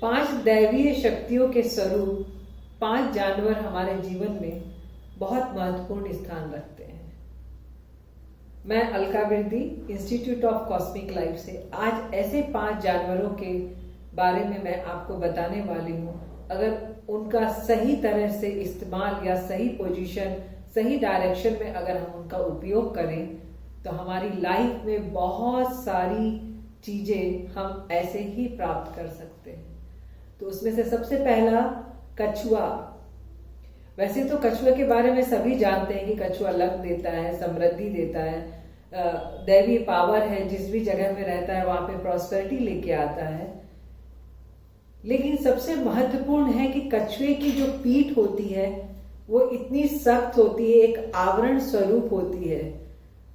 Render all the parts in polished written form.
5 दैवीय शक्तियों के स्वरूप 5 जानवर हमारे जीवन में बहुत महत्वपूर्ण स्थान रखते हैं। मैं Alka Virdi, institute of cosmic life से आज ऐसे 5 जानवरों के बारे में मैं आपको बताने वाली हूँ। अगर उनका सही तरह से इस्तेमाल या सही पोजीशन, सही डायरेक्शन में अगर हम उनका उपयोग करें तो हमारी लाइफ में बहुत सारी चीजें हम ऐसे ही प्राप्त कर सकते हैं। तो उसमें से सबसे पहला कछुआ। वैसे तो कछुए के बारे में सभी जानते हैं कि कछुआ लक देता है, समृद्धि देता है, दैवीय पावर है, जिस भी जगह में रहता है वहां पे प्रॉस्पेरिटी लेके आता है। लेकिन सबसे महत्वपूर्ण है कि कछुए की जो पीठ होती है वो इतनी सख्त होती है, एक आवरण स्वरूप होती है।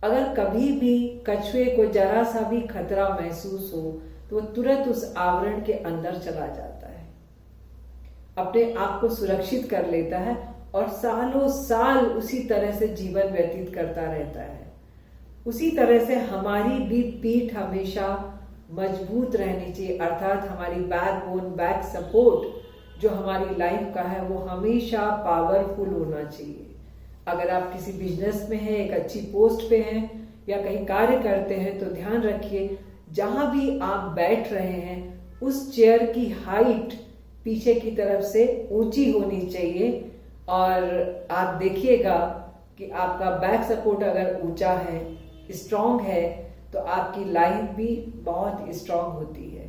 अगर कभी भी कछुए को जरा सा भी खतरा महसूस हो तो वो तुरंत उस आवरण के अंदर चला जाता है, अपने आप को सुरक्षित कर लेता है और सालों साल उसी तरह से जीवन व्यतीत करता रहता है। उसी तरह से हमारी भी पीठ हमेशा मजबूत रहनी चाहिए, अर्थात हमारी बैकबोन, बैक सपोर्ट जो हमारी लाइफ का है वो हमेशा पावरफुल होना चाहिए। अगर आप किसी बिजनेस में हैं, एक अच्छी पोस्ट पे हैं या कहीं कार्य करते हैं तो ध्यान रखिए जहां भी आप बैठ रहे हैं उस चेयर की हाइट पीछे की तरफ से ऊंची होनी चाहिए। और आप देखिएगा कि आपका बैक सपोर्ट अगर ऊंचा है, स्ट्रांग है, तो आपकी लाइफ भी बहुत स्ट्रांग होती है।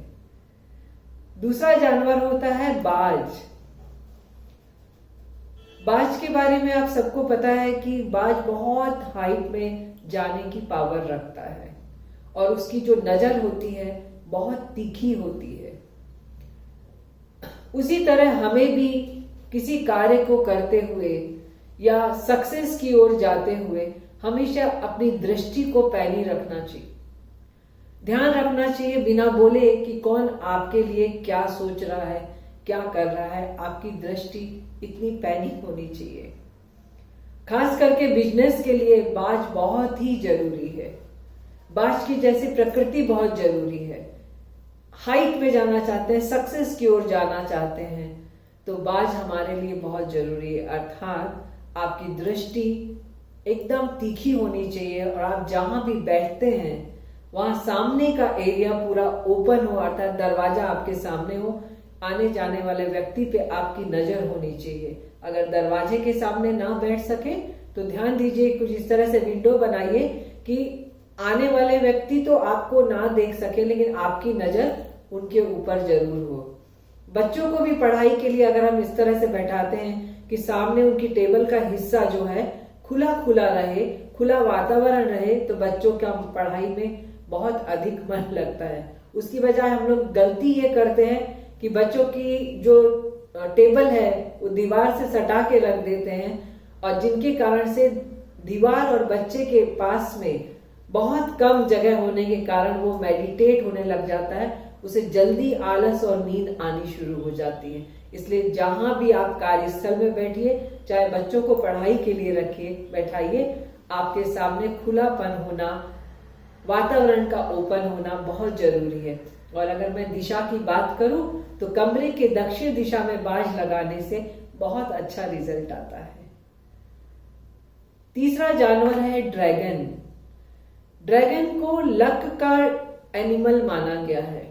दूसरा जानवर होता है बाज। बाज के बारे में आप सबको पता है कि बाज बहुत हाइट में जाने की पावर रखता है और उसकी जो नजर होती है बहुत तीखी होती है। उसी तरह हमें भी किसी कार्य को करते हुए या सक्सेस की ओर जाते हुए हमेशा अपनी दृष्टि को पैनी रखना चाहिए, ध्यान रखना चाहिए बिना बोले कि कौन आपके लिए क्या सोच रहा है, क्या कर रहा है। आपकी दृष्टि इतनी पैनी होनी चाहिए। खास करके बिजनेस के लिए बाज बहुत ही जरूरी है। बाज की जैसी प्रकृति बहुत जरूरी है। हाइट में जाना चाहते हैं, सक्सेस की ओर जाना चाहते हैं तो बाज हमारे लिए बहुत जरूरी है। अर्थात आपकी दृष्टि एकदम तीखी होनी चाहिए और आप जहां भी बैठते हैं वहां सामने का एरिया पूरा ओपन हो, अर्थात दरवाजा आपके सामने हो। आने जाने वाले व्यक्ति पे आपकी नजर होनी चाहिए। अगर दरवाजे के सामने ना बैठ सके तो ध्यान दीजिए, कुछ इस तरह से विंडो बनाइए कि आने वाले व्यक्ति तो आपको ना देख सके लेकिन आपकी नजर उनके ऊपर जरूर हो। बच्चों को भी पढ़ाई के लिए अगर हम इस तरह से बैठाते हैं कि सामने उनकी टेबल का हिस्सा जो है खुला खुला रहे, खुला वातावरण रहे, तो बच्चों का पढ़ाई में बहुत अधिक मन लगता है। उसकी बजाय हम लोग गलती ये करते हैं कि बच्चों की जो टेबल है वो दीवार से सटा के रख देते हैं और जिनके कारण से दीवार और बच्चे के पास में बहुत कम जगह होने के कारण वो मेडिटेट होने लग जाता है, उसे जल्दी आलस और नींद आनी शुरू हो जाती है। इसलिए जहां भी आप कार्यस्थल में बैठिए, चाहे बच्चों को पढ़ाई के लिए रखिए, बैठाइए, आपके सामने खुलापन होना, वातावरण का ओपन होना बहुत जरूरी है। और अगर मैं दिशा की बात करूं तो कमरे के दक्षिण दिशा में बाज लगाने से बहुत अच्छा रिजल्ट आता है। तीसरा जानवर है ड्रैगन। ड्रैगन को लक का एनिमल माना गया है।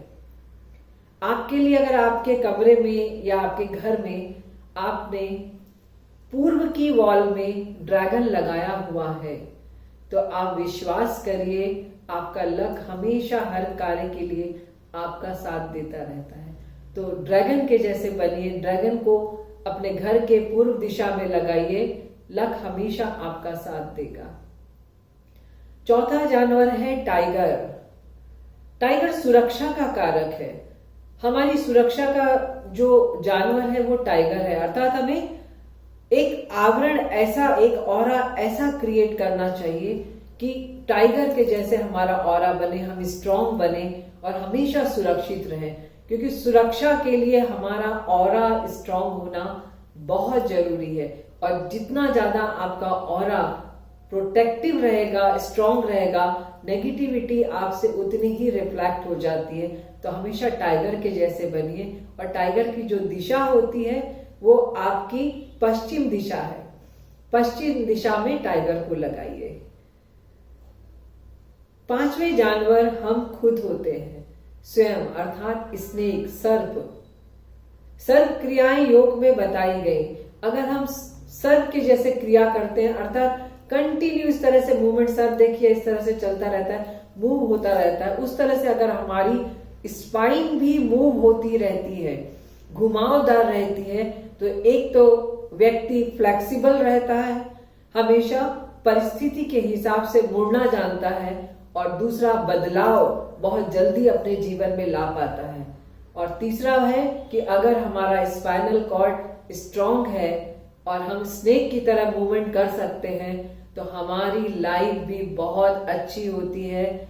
आपके लिए अगर आपके कमरे में या आपके घर में आपने पूर्व की वॉल में ड्रैगन लगाया हुआ है तो आप विश्वास करिए आपका लक हमेशा हर कार्य के लिए आपका साथ देता रहता है। तो ड्रैगन के जैसे बनिए, ड्रैगन को अपने घर के पूर्व दिशा में लगाइए, लक हमेशा आपका साथ देगा। चौथा जानवर है टाइगर। टाइगर सुरक्षा का कारक है। हमारी सुरक्षा का जो जानवर है वो टाइगर है। अर्थात हमें एक आवरण ऐसा, एक ऑरा ऐसा क्रिएट करना चाहिए कि टाइगर के जैसे हमारा ऑरा बने, हम स्ट्रांग बने और हमेशा सुरक्षित रहें। क्योंकि सुरक्षा के लिए हमारा ऑरा स्ट्रांग होना बहुत जरूरी है और जितना ज्यादा आपका ऑरा प्रोटेक्टिव रहेगा, स्ट्रांग रहेगा, नेगेटिविटी आपसे उतनी ही रिफ्लेक्ट हो जाती है, तो हमेशा टाइगर के जैसे बनिए। और टाइगर की जो दिशा होती है वो आपकी पश्चिम दिशा है। पश्चिम दिशा में टाइगर को लगाइए। पांचवें जानवर हम खुद होते हैं, स्वयं, अर्थात स्नेक, सर्प। सर्प क्रियाएं योग में बताई गई। अगर हम सर्प के जैसे क्रिया करते हैं, अर्थात कंटिन्यू इस तरह से मूवमेंट, सर्प देखिए इस तरह से चलता रहता है, मूव होता रहता है, उस तरह से अगर हमारी स्पाइन भी मूव होती रहती है, घुमावदार रहती है, तो एक तो व्यक्ति फ्लेक्सिबल रहता है, हमेशा परिस्थिति के हिसाब से मुड़ना जानता है, और दूसरा बदलाव बहुत जल्दी अपने जीवन में ला पाता है। और तीसरा है कि अगर हमारा स्पाइनल कॉर्ड स्ट्रांग है और हम स्नेक की तरह मूवमेंट कर सकते हैं, तो हमारी लाइफ भी बहुत अच्छी होती है,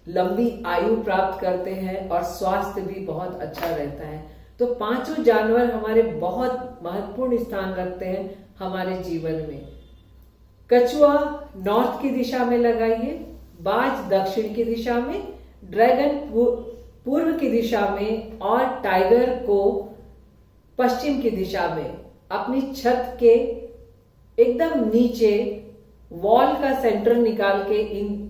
लंबी आयु प्राप्त करते हैं और स्वास्थ्य भी बहुत अच्छा रहता है। तो पांचों जानवर हमारे बहुत महत्वपूर्ण स्थान रखते हैं हमारे जीवन में। कछुआ नॉर्थ की दिशा में लगाइए, बाज दक्षिण की दिशा में, ड्रैगन पूर्व की दिशा में, और टाइगर को पश्चिम की दिशा में। अपनी छत के एकदम नीचे वॉल का सेंटर निकाल के इन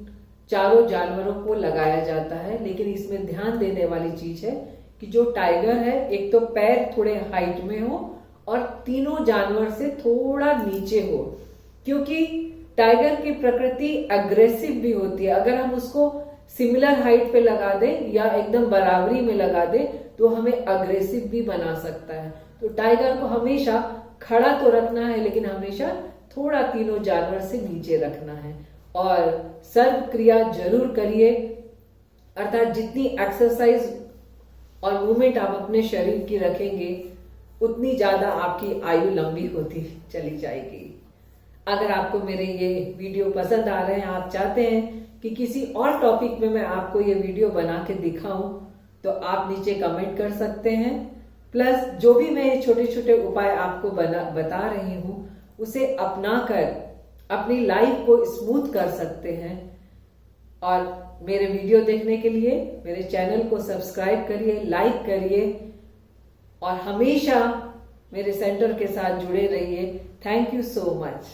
चारों जानवरों को लगाया जाता है। लेकिन इसमें ध्यान देने वाली चीज है कि जो टाइगर है, एक तो पैर थोड़े हाइट में हो और तीनों जानवर से थोड़ा नीचे हो, क्योंकि टाइगर की प्रकृति अग्रेसिव भी होती है। अगर हम उसको सिमिलर हाइट पे लगा दें या एकदम बराबरी में लगा दें तो हमें अग्रेसिव भी बना सकता है। तो टाइगर को हमेशा खड़ा तो रखना है, लेकिन हमेशा थोड़ा तीनों जानवर से नीचे रखना है। और सर्प क्रिया जरूर करिए, अर्थात जितनी एक्सरसाइज और मूवमेंट आप अपने शरीर की रखेंगे उतनी ज्यादा आपकी आयु लंबी होती चली जाएगी। अगर आपको मेरे ये वीडियो पसंद आ रहे हैं, आप चाहते हैं कि किसी और टॉपिक में मैं आपको ये वीडियो बना के दिखाऊं, तो आप नीचे कमेंट कर सकते हैं। प्लस जो भी मैं ये छोटे छोटे उपाय आपको बता रही हूं, उसे अपनाकर अपनी लाइफ को स्मूथ कर सकते हैं। और मेरे वीडियो देखने के लिए मेरे चैनल को सब्सक्राइब करिए, लाइक करिए और हमेशा मेरे सेंटर के साथ जुड़े रहिए। Thank you so much.